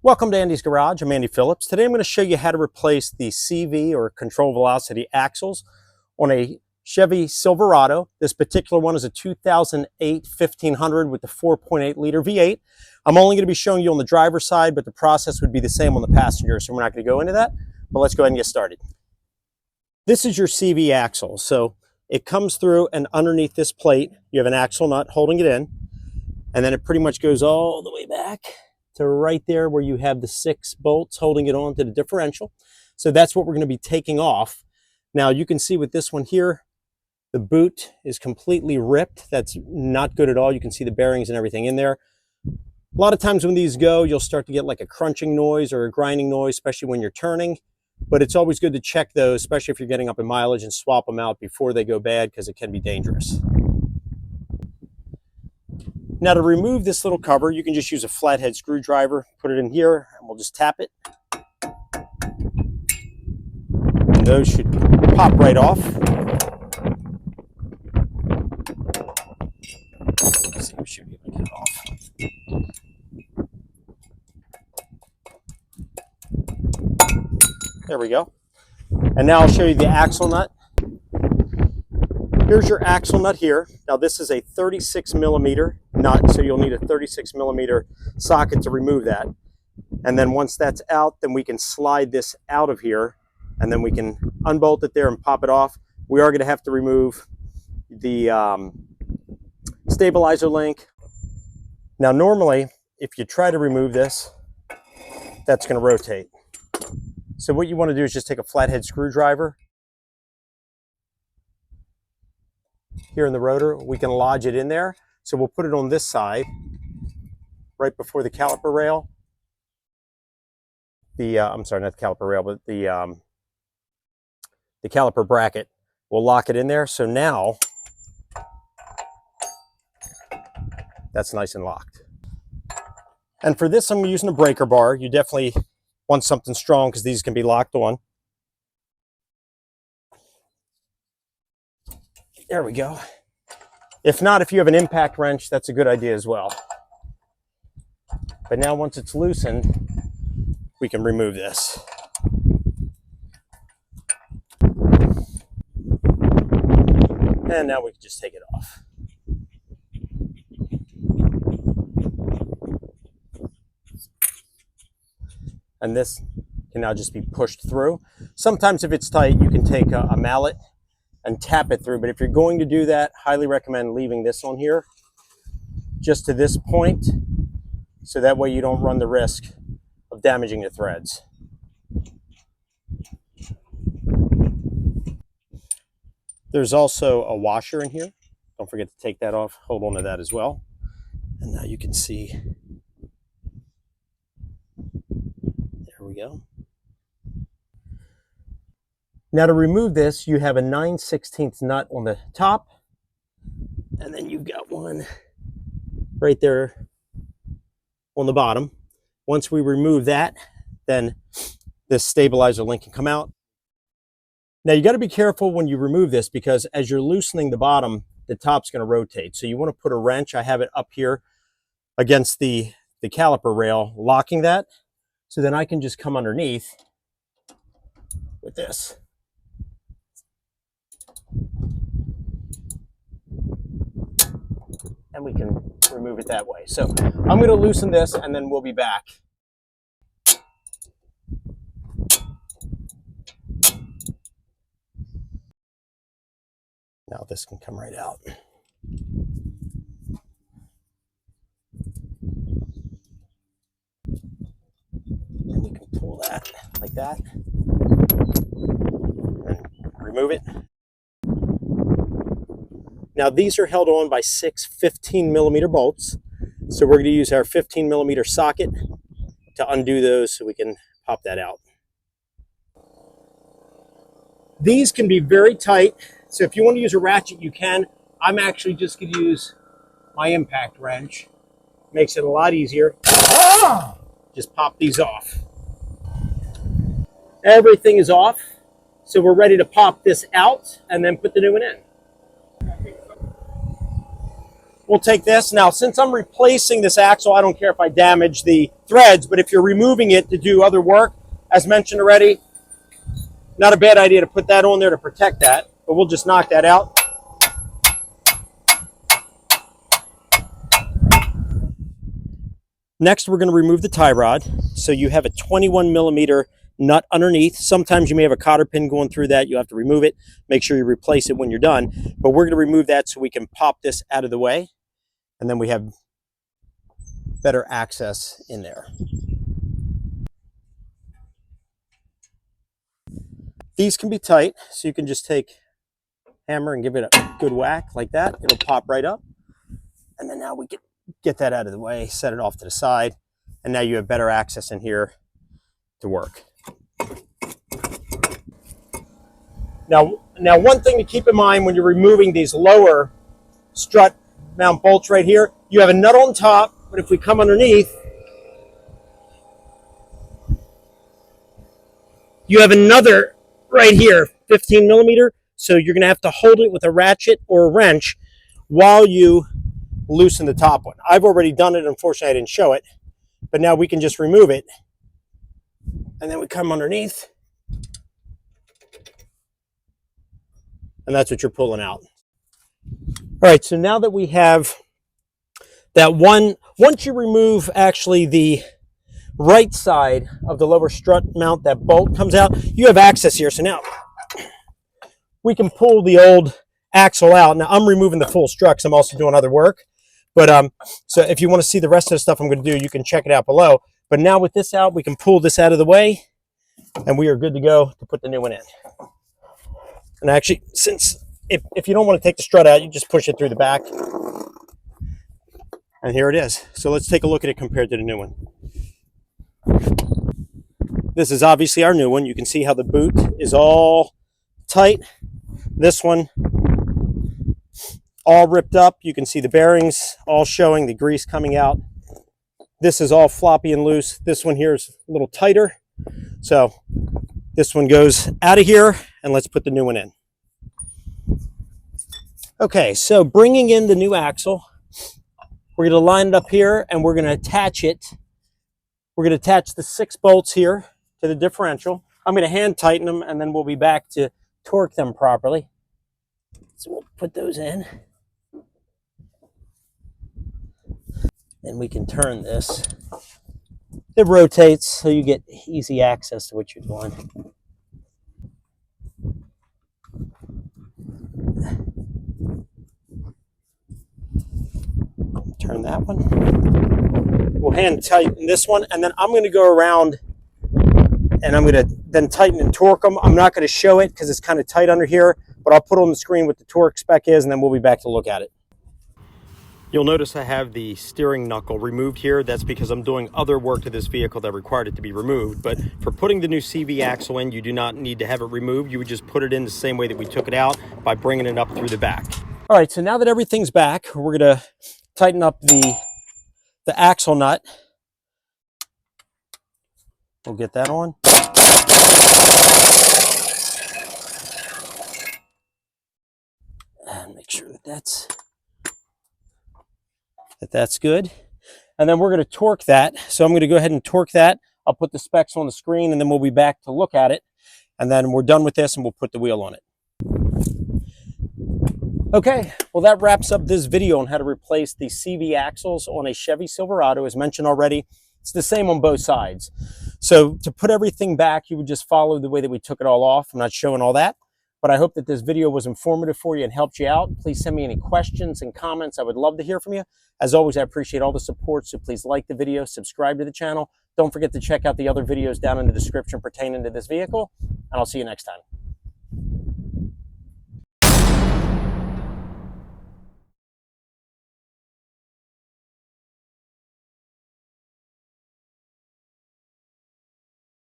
Welcome to Andy's Garage. I'm Andy Phillips. Today I'm going to show you how to replace the CV or control velocity axles on a Chevy Silverado. This particular one is a 2008 1500 with the 4.8 liter V8. I'm only going to be showing you on the driver's side, but the process would be the same on the passenger, so we're not going to go into that. But let's go ahead and get started. This is your CV axle. So it comes through, and underneath this plate you have an axle nut holding it in, and then it pretty much goes all the way back to right there where you have the 6 bolts holding it on to the differential. So that's what we're going to be taking off. Now you can see with this one here, the boot is completely ripped. That's not good at all. You can see the bearings and everything in there. A lot of times when these go, you'll start to get like a crunching noise or a grinding noise, especially when you're turning. But it's always good to check those, especially if you're getting up in mileage, and swap them out before they go bad, because it can be dangerous. Now to remove this little cover, you can just use a flathead screwdriver, put it in here, and we'll just tap it. And those should pop right off. Let's see, we should be able to get it off. There we go. And now I'll show you the axle nut. Here's your axle nut here. Now this is a 36 millimeter nut, so you'll need a 36 millimeter socket to remove that. And then once that's out, then we can slide this out of here, and then we can unbolt it there and pop it off. We are going to have to remove the stabilizer link. Now normally, if you try to remove this, that's going to rotate. So what you want to do is just take a flathead screwdriver. Here in the rotor, we can lodge it in there. So we'll put it on this side, right before the caliper rail. I'm sorry, not the caliper rail, but the caliper bracket. We'll lock it in there. So now that's nice and locked. And for this, I'm using a breaker bar. You definitely want something strong, because these can be locked on. There we go. If not, if you have an impact wrench, that's a good idea as well. But now once it's loosened, we can remove this. And now we can just take it off. And this can now just be pushed through. Sometimes if it's tight, you can take a mallet and tap it through, but if you're going to do that, highly recommend leaving this on here just to this point, so that way you don't run the risk of damaging the threads. There's also a washer in here. Don't forget to take that off. Hold on to that as well. And now you can see, there we go. Now to remove this, you have a 9/16 nut on the top, and then you've got one right there on the bottom. Once we remove that, then this stabilizer link can come out. Now you got to be careful when you remove this, because as you're loosening the bottom, the top's going to rotate. So you want to put a wrench. I have it up here against the caliper rail, locking that. So then I can just come underneath with this. And we can remove it that way. So I'm going to loosen this, and then we'll be back. Now this can come right out. And you can pull that like that and remove it. Now these are held on by 6 15 millimeter bolts. So we're going to use our 15 millimeter socket to undo those, so we can pop that out. These can be very tight. So if you want to use a ratchet, you can. I'm actually just going to use my impact wrench. Makes it a lot easier. Just pop these off. Everything is off. So we're ready to pop this out and then put the new one in. we'll take this. Now, since I'm replacing this axle, I don't care if I damage the threads, but if you're removing it to do other work, as mentioned already, not a bad idea to put that on there to protect that, but we'll just knock that out. Next, we're going to remove the tie rod. So you have a 21 millimeter nut underneath. Sometimes you may have a cotter pin going through that. You have to remove it. Make sure you replace it when you're done. But we're going to remove that so we can pop this out of the way. And then we have better access in there. These can be tight, so you can just take a hammer and give it a good whack like that. It'll pop right up. And then now we can get that out of the way, set it off to the side, and now you have better access in here to work. Now one thing to keep in mind when you're removing these lower strut mount bolts right here, you have a nut on top, but if we come underneath, you have another right here, 15 millimeter. So you're going to have to hold it with a ratchet or a wrench while you loosen the top one. I've already done it. Unfortunately, I didn't show it, but now we can just remove it. And then we come underneath. And that's what you're pulling out. All right, so now that we have that one, once you remove actually the right side of the lower strut mount, that bolt comes out, you have access here. So now we can pull the old axle out. Now I'm removing the full strut because I'm also doing other work. But so if you want to see the rest of the stuff I'm going to do, you can check it out below. But now with this out, we can pull this out of the way and we are good to go to put the new one in. And actually, since if you don't want to take the strut out, you just push it through the back. And here it is. So let's take a look at it compared to the new one. This is obviously our new one. You can see how the boot is all tight. This one, all ripped up. You can see the bearings all showing, the grease coming out. This is all floppy and loose. This one here is a little tighter. So this one goes out of here, and let's put the new one in. Okay, so bringing in the new axle, we're going to line it up here, and we're going to attach it. We're going to attach the 6 bolts here to the differential. I'm going to hand tighten them, and then we'll be back to torque them properly. So we'll put those in. Then we can turn this. It rotates so you get easy access to what you're doing. Turn that one. We'll hand tighten this one, and then I'm going to go around and I'm going to then tighten and torque them. I'm not going to show it because it's kind of tight under here, but I'll put on the screen what the torque spec is, and then we'll be back to look at it. You'll notice I have the steering knuckle removed here. That's because I'm doing other work to this vehicle that required it to be removed. But for putting the new CV axle in, you do not need to have it removed. You would just put it in the same way that we took it out by bringing it up through the back. All right, so now that everything's back, we're going to tighten up the axle nut. We'll get that on. And make sure that that's good. And then we're going to torque that. So I'm going to go ahead and torque that. I'll put the specs on the screen, and then we'll be back to look at it. And then we're done with this, and we'll put the wheel on it. Okay, well, that wraps up this video on how to replace the CV axles on a Chevy Silverado. As mentioned already, it's the same on both sides. So to put everything back, you would just follow the way that we took it all off. I'm not showing all that, but I hope that this video was informative for you and helped you out. Please send me any questions and comments. I would love to hear from you. As always, I appreciate all the support, so please like the video, subscribe to the channel. Don't forget to check out the other videos down in the description pertaining to this vehicle, and I'll see you next time.